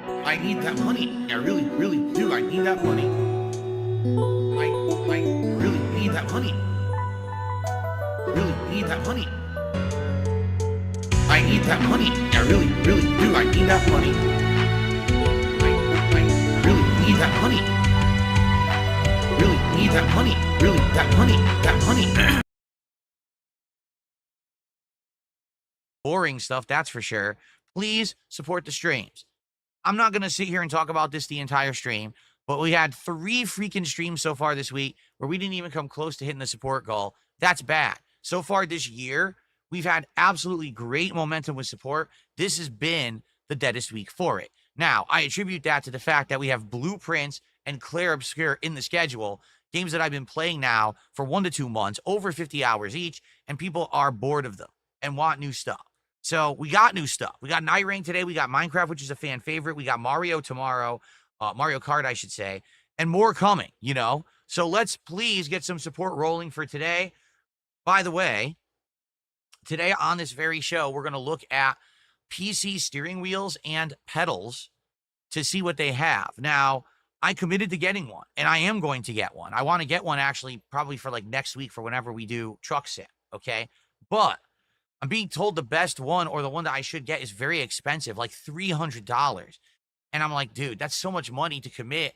I need that money. I really, really do. I need that money. I really need that money. Really need that money. I need that money. I really, really do. I need that money. I really need that money. Really need that money. Really, that money. That money. Boring stuff, that's for sure. Please support the streams. I'm not going to sit here and talk about this the entire stream, but we had 3 freaking streams so far this week where we didn't even come close to hitting the support goal. That's bad. So far this year, we've had absolutely great momentum with support. This has been the deadest week for it. Now, I attribute that to the fact that we have Blueprints and Claire Obscure in the schedule, games that I've been playing now for 1 to 2 months, over 50 hours each, and people are bored of them and want new stuff. So we got new stuff. We got Night Rain today. We got Minecraft, which is a fan favorite. We got Mario tomorrow, Mario Kart, I should say, and more coming, you know? So let's please get some support rolling for today. By the way, today on this very show, we're going to look at PC steering wheels and pedals to see what they have. Now, I committed to getting one, and I am going to get one. I want to get one actually probably for like next week for whenever we do Truck Sim, okay? But I'm being told the best one, or the one that I should get, is very expensive, like $300. And I'm like, dude, that's so much money to commit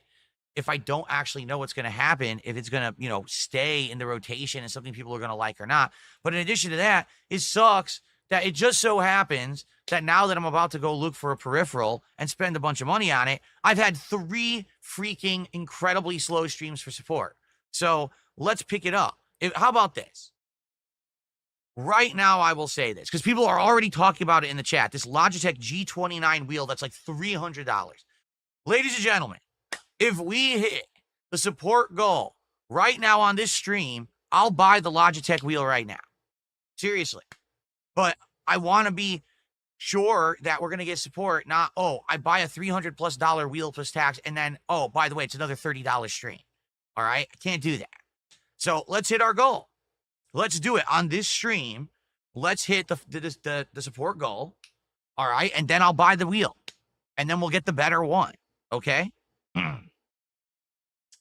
if I don't actually know what's going to happen, if it's going to, stay in the rotation and something people are going to like or not. But in addition to that, it sucks that it just so happens that now that I'm about to go look for a peripheral and spend a bunch of money on it, I've had 3 freaking incredibly slow streams for support. So let's pick it up. How about this? Right now, I will say this, because people are already talking about it in the chat. This Logitech G29 wheel that's like $300. Ladies and gentlemen, if we hit the support goal right now on this stream, I'll buy the Logitech wheel right now. Seriously. But I want to be sure that we're going to get support, not, I buy a $300+ wheel plus tax, and then, by the way, it's another $30 stream. All right? I can't do that. So let's hit our goal. Let's do it on this stream. Let's hit the support goal. All right. And then I'll buy the wheel. And then we'll get the better one. Okay.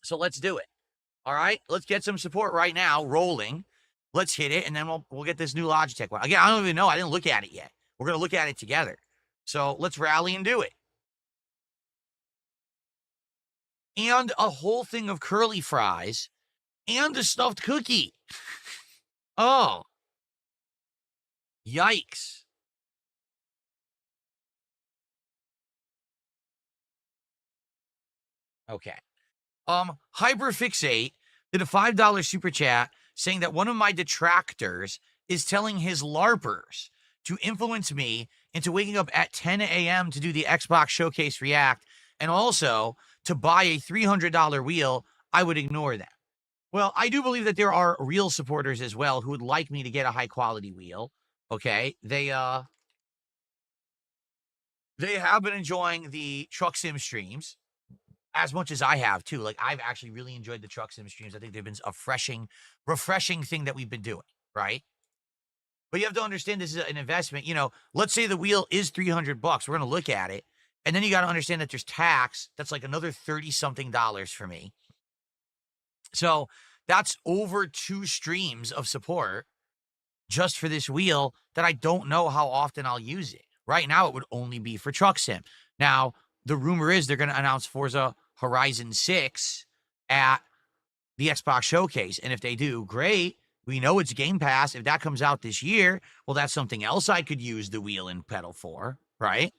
So let's do it. All right. Let's get some support right now rolling. Let's hit it. And then we'll get this new Logitech one. Again, I don't even know. I didn't look at it yet. We're going to look at it together. So let's rally and do it. And a whole thing of curly fries and a stuffed cookie. Oh, yikes. Okay. Hyperfixate did a $5 super chat saying that one of my detractors is telling his LARPers to influence me into waking up at 10 a.m. to do the Xbox Showcase React, and also to buy a $300 wheel. I would ignore that. Well, I do believe that there are real supporters as well who would like me to get a high-quality wheel, okay? They have been enjoying the Truck Sim streams as much as I have, too. Like, I've actually really enjoyed the Truck Sim streams. I think they've been a refreshing thing that we've been doing, right? But you have to understand this is an investment. Let's say the wheel is $300. We're going to look at it. And then you got to understand that there's tax. That's like another $30-something for me. So that's over 2 streams of support just for this wheel that I don't know how often I'll use it. Right now, it would only be for Truck Sim. Now, the rumor is they're going to announce Forza Horizon 6 at the Xbox Showcase. And if they do, great. We know it's Game Pass. If that comes out this year, well, that's something else I could use the wheel and pedal for, right?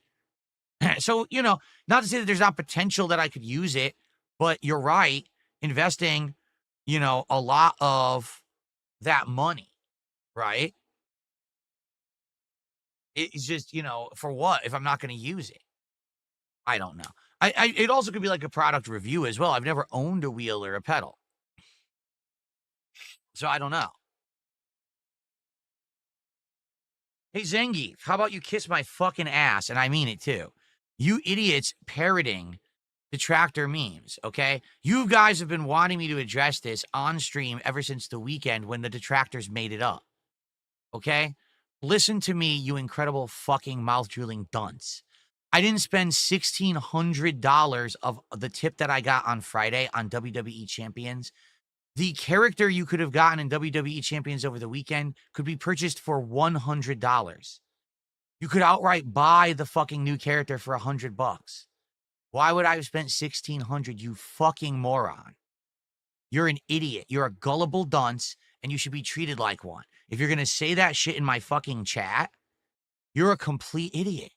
So, not to say that there's not potential that I could use it, but you're right. Investing a lot of that money, right? It's just, for what if I'm not going to use it? I don't know. It also could be like a product review as well. I've never owned a wheel or a pedal. So I don't know. Hey, Zangief, how about you kiss my fucking ass? And I mean it too. You idiots parroting detractor memes, okay? You guys have been wanting me to address this on stream ever since the weekend when the detractors made it up, okay? Listen to me, you incredible fucking mouth-drooling dunce. I didn't spend $1,600 of the tip that I got on Friday on WWE Champions. The character you could have gotten in WWE Champions over the weekend could be purchased for $100. You could outright buy the fucking new character for $100. Why would I have spent $1,600, you fucking moron? You're an idiot. You're a gullible dunce, and you should be treated like one. If you're going to say that shit in my fucking chat, you're a complete idiot.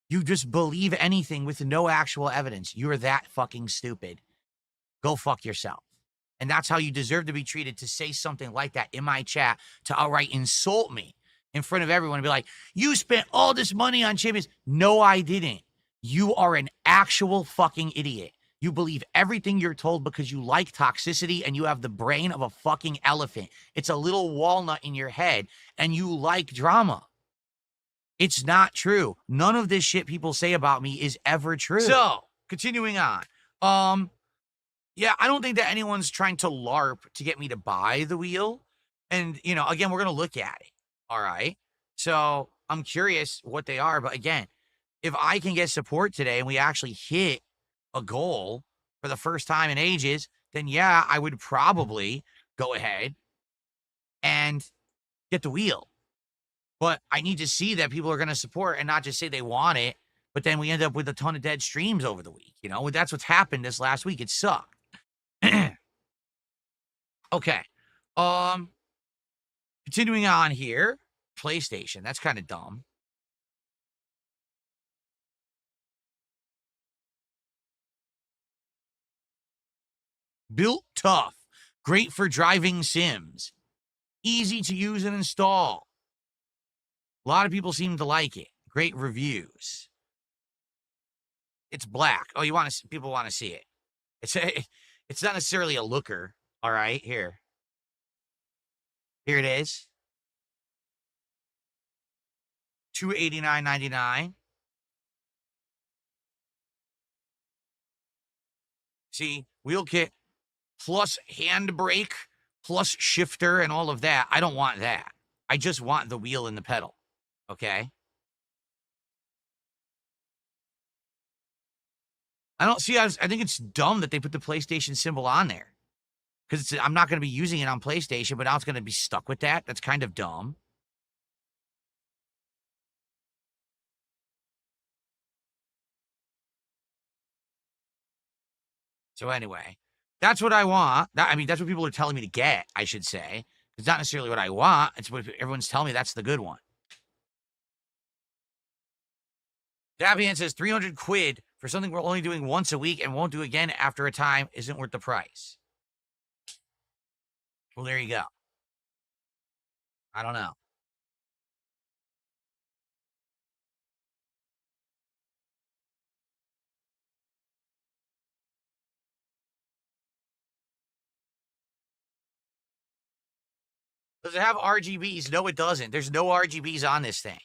You just believe anything with no actual evidence. You're that fucking stupid. Go fuck yourself. And that's how you deserve to be treated, to say something like that in my chat, to outright insult me in front of everyone and be like, you spent all this money on champions. No, I didn't. You are an actual fucking idiot. You believe everything you're told because you like toxicity and you have the brain of a fucking elephant. It's a little walnut in your head and you like drama. It's not true. None of this shit people say about me is ever true. So, continuing on. Yeah, I don't think that anyone's trying to LARP to get me to buy the wheel. And, you know, again, we're going to look at it. All right. So I'm curious what they are. But again, if I can get support today and we actually hit a goal for the first time in ages, then yeah, I would probably go ahead and get the wheel. But I need to see that people are going to support and not just say they want it. But then we end up with a ton of dead streams over the week. You know, that's what's happened this last week. It sucked. Okay. Continuing on here. PlayStation. That's kind of dumb. Built tough. Great for driving sims. Easy to use and install. A lot of people seem to like it. Great reviews. It's black. Oh, people want to see it. It's not necessarily a looker. All right, here. Here it is. $289.99. See, wheel kit plus handbrake plus shifter and all of that. I don't want that. I just want the wheel and the pedal. Okay. I think it's dumb that they put the PlayStation symbol on there. Because I'm not going to be using it on PlayStation, but now it's going to be stuck with that. That's kind of dumb. So anyway, that's what I want. That's what people are telling me to get, I should say. It's not necessarily what I want. It's what everyone's telling me that's the good one. Davian says 300 quid for something we're only doing once a week and won't do again after a time isn't worth the price. Well, there you go. I don't know. Does it have RGBs? No, it doesn't. There's no RGBs on this thing.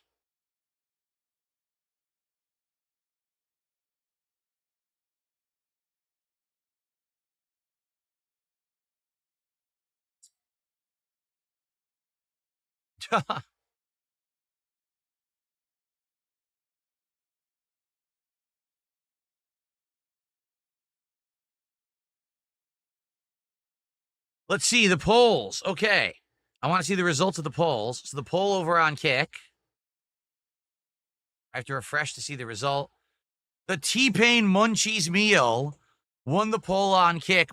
Let's see the polls. Okay. I want to see the results of the polls. So the poll over on Kick. I have to refresh to see the result. The T-Pain Munchies meal won the poll on Kick.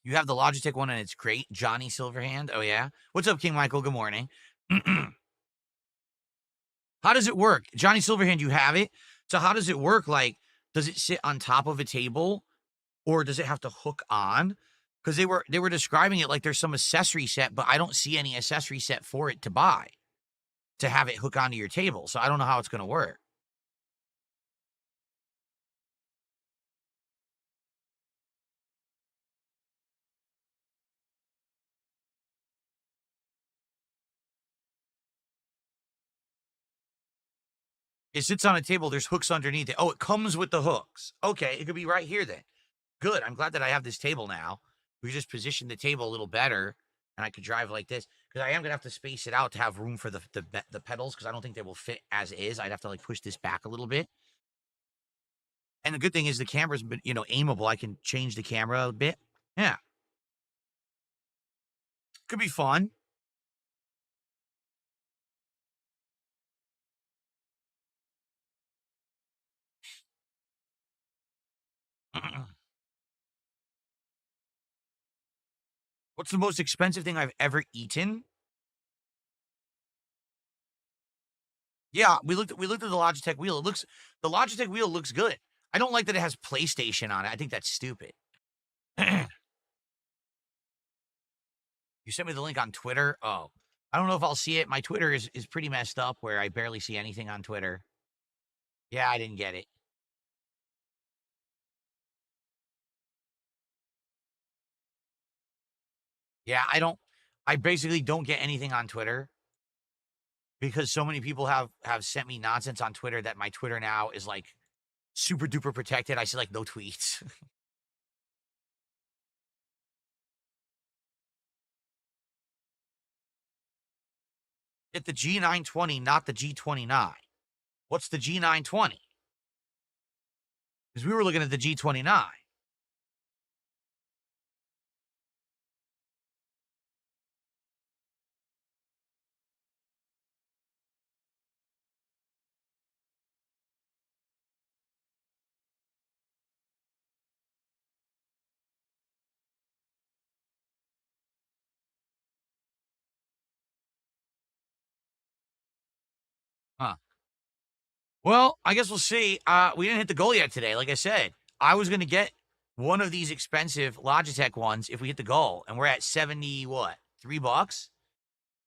You have the Logitech one and it's great. Johnny Silverhand. Oh, yeah. What's up, King Michael? Good morning. How does it work? Johnny Silverhand, you have it. So how does it work? Like, does it sit on top of a table or does it have to hook on? Because they were describing it like there's some accessory set, but I don't see any accessory set for it to buy to have it hook onto your table. So I don't know how it's going to work. It sits on a table. There's hooks underneath it. Oh, it comes with the hooks. Okay, it could be right here then. Good. I'm glad that I have this table now. We just position the table a little better, and I could drive like this because I am gonna have to space it out to have room for the pedals because I don't think they will fit as is. I'd have to like push this back a little bit. And the good thing is the camera's been, aimable. I can change the camera a bit. Yeah. Could be fun. What's the most expensive thing I've ever eaten? Yeah, we looked at the Logitech wheel. The Logitech wheel looks good. I don't like that it has PlayStation on it. I think that's stupid. You sent me the link on Twitter. Oh, I don't know if I'll see it. My Twitter is pretty messed up where I barely see anything on Twitter. Yeah, I didn't get it. Yeah, I basically don't get anything on Twitter because so many people have sent me nonsense on Twitter that my Twitter now is like super duper protected. I see like no tweets. Get the G920, not the G29. What's the G920? Because we were looking at the G29. Huh. Well, I guess we'll see. We didn't hit the goal yet today. Like I said, I was going to get one of these expensive Logitech ones if we hit the goal, and we're at 70, what, $3?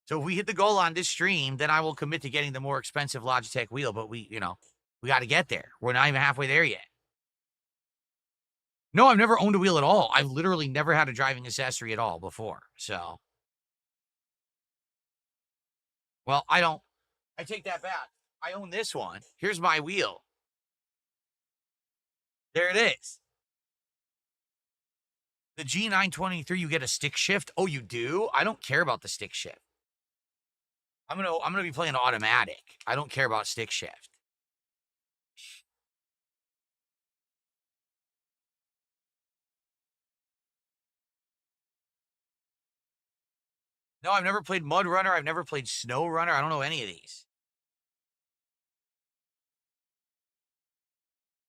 So if we hit the goal on this stream, then I will commit to getting the more expensive Logitech wheel, but we got to get there. We're not even halfway there yet. No, I've never owned a wheel at all. I've literally never had a driving accessory at all before. So, well, I take that back. I own this one. Here's my wheel. There it is. The G923, you get a stick shift. Oh, you do? I don't care about the stick shift. I'm gonna be playing automatic. I don't care about stick shift. No, I've never played Mud Runner. I've never played Snow Runner. I don't know any of these.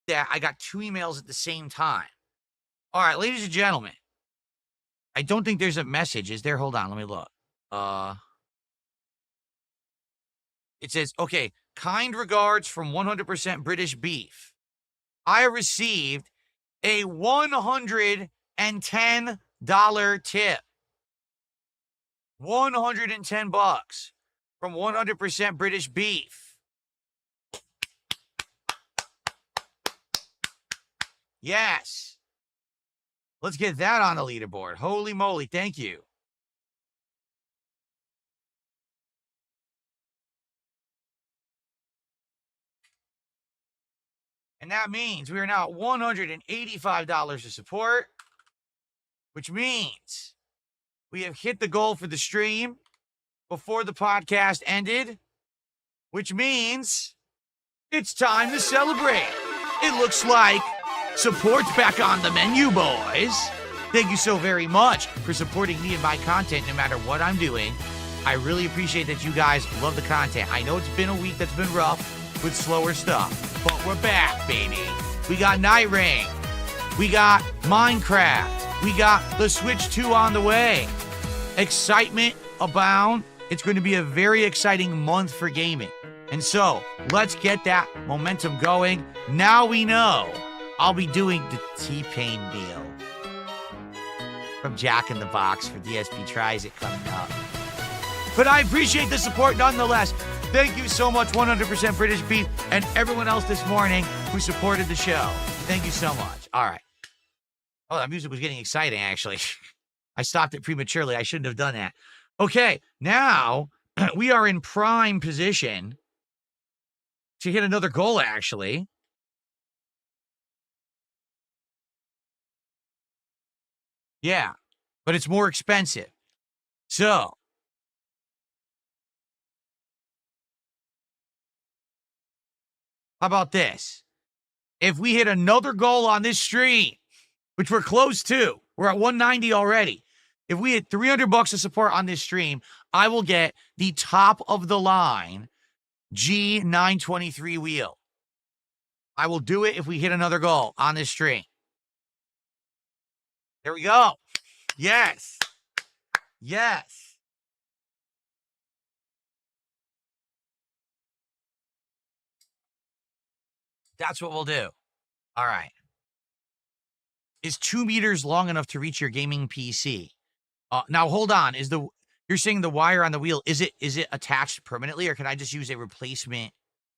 Yeah, I got 2 emails at the same time. All right, ladies and gentlemen. I don't think there's a message. Is there? Hold on, let me look. It says, okay, kind regards from 100% British Beef. I received a $110 tip. $110 from 100% British Beef. Yes. Let's get that on the leaderboard. Holy moly, thank you. And that means we are now at $185 to support, which means we have hit the goal for the stream before the podcast ended, which means it's time to celebrate. It looks like support's back on the menu, boys. Thank you so very much for supporting me and my content no matter what I'm doing. I really appreciate that you guys love the content. I know it's been a week that's been rough with slower stuff, but we're back, baby. We got Night Ring. We got Minecraft. We got the Switch 2 on the way. Excitement abound. It's going to be a very exciting month for gaming. And so, let's get that momentum going. Now we know I'll be doing the T-Pain deal from Jack in the Box for DSP Tries It coming up. But I appreciate the support nonetheless. Thank you so much, 100% British Beef, and everyone else this morning who supported the show. Thank you so much. All right. Oh, that music was getting exciting, actually. I stopped it prematurely. I shouldn't have done that. Okay, now we are in prime position to hit another goal, actually. Yeah, but it's more expensive. So, how about this? If we hit another goal on this stream, which we're close to, we're at 190 already. If we hit 300 bucks of support on this stream, I will get the top of the line G923 wheel. I will do it if we hit another goal on this stream. There we go. Yes. Yes. That's what we'll do. All right. Is 2 meters long enough to reach your gaming PC? Now hold on. You're saying the wire on the wheel, is it attached permanently, or can I just use a replacement